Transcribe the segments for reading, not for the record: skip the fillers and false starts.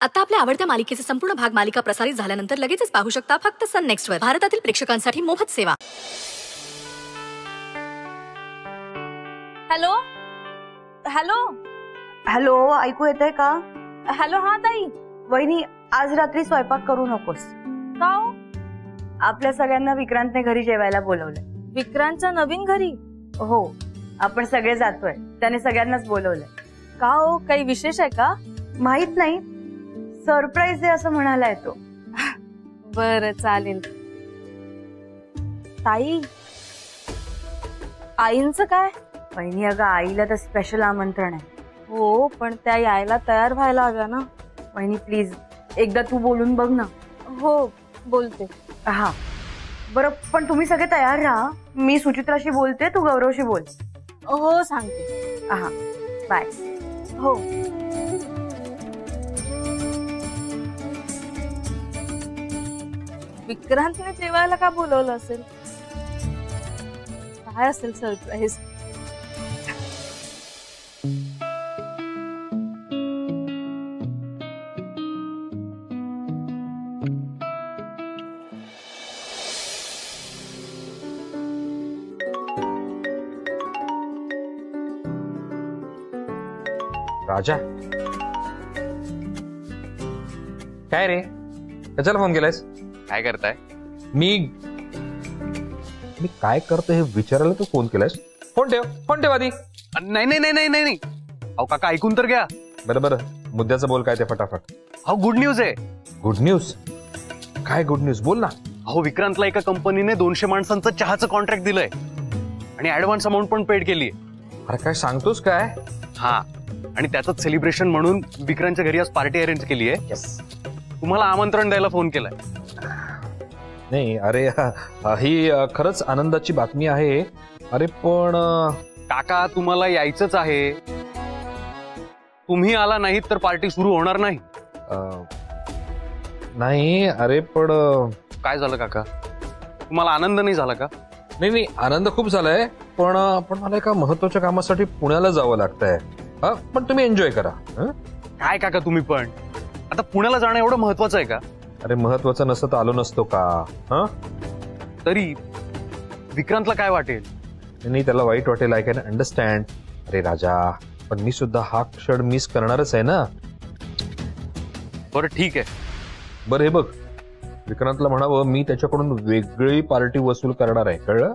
आता आपल्या आवडत्या मालिकेचे संपूर्ण भाग मालिका प्रसारित झाल्यानंतर लगेचच पाहू शकता फक्त सन नेक्स्ट वर. भारतातील प्रेक्षकांसाठी मोफत सेवा. हॅलो हॅलो हॅलो, ऐकू येतंय का? हॅलो. हा ताई. वहिनी, आज रात्री स्वयंपाक करू नकोस. का हो? आपल्या सगळ्यांना विक्रांतने घरी जेवायला बोलवलंय. विक्रांतच्या नवीन घरी? हो, आपण सगळे जातोय. त्याने सगळ्यांनाच बोलवलंय. का हो, काही विशेष आहे का? माहित नाही, सरप्राईज आहे असं म्हणालाय तो. बरं, चालेल. ताई, आईंचं काय? वहिनी, अगं आईला तर स्पेशल आमंत्रण आहे. हो, पण त्या यायला तयार व्हायला हव्या ना. वहिनी प्लीज, एकदा तू बोलून बघ ना. हो, बोलते. हा बरं, पण तुम्ही सगळे तयार राहा. मी सुचित्राशी बोलते, तू गौरवशी बोल. हो, सांगते. हा, बाय. हो. विक्रांतने जेवायला का बोलवलं असेल? काय असेल सरप्राईज? राजा, काय रे, कशाला फोन केलायस? काय करताय? मी काय करतो हे विचारायला तू फोन केलायस? फोन ठेव आधी. नाही नाही नाही नाही नाही. अहो काका, ऐकून तर घ्या. बरं, मुद्द्याचं बोल काय ते फटाफट. अहो गुड न्यूज आहे. Good news? काय गुड न्यूज, बोल ना. अहो विक्रांतला एका कंपनीने 200 माणसांचं चहाचं कॉन्ट्रॅक्ट दिलंय आणि ऍडव्हान्स अमाऊंट पण पेड केली. अरे काय सांगतोस काय? हा, आणि त्याचंच सेलिब्रेशन म्हणून विक्रांतच्या घरी आज पार्टी अरेंज केली आहे. तुम्हाला आमंत्रण द्यायला फोन केलाय. नाही, अरे ही खरंच आनंदाची बातमी आहे. अरे पण काका, तुम्हाला यायचंच आहे. तुम्ही आला नाहीत तर पार्टी सुरू होणार नाही. नाही, अरे पण काय झालं काका, तुम्हाला आनंद नाही झाला का? नाही, आनंद खूप झालाय, पण मला एका महत्वाच्या कामासाठी पुण्याला जावं लागतंय. पण तुम्ही एन्जॉय करा. काय काका तुम्ही पण, आता पुण्याला जाणं एवढं महत्वाचं आहे का? अरे महत्वाचं नसतं तर आलो नसतो का? तरी विक्रांतला काय वाटेल? नाही, त्याला वाईट वाटेल. I can understand. अरे राजा, पण मी सुद्धा हा क्षण मिस करणारच आहे ना. बरं ठीक आहे. बरं हे बघ, विक्रांतला म्हणावं मी त्याच्याकडून वेगळी पार्टी वसूल करणार आहे, कळलं?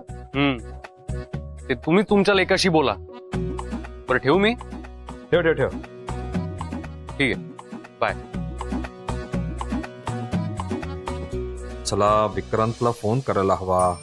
ते तुम्ही तुमच्या लेकाशी बोला. बरं ठेवू मी? ठेव. ठीक आहे, बाय. चला, विक्रांतला फोन करायला हवा.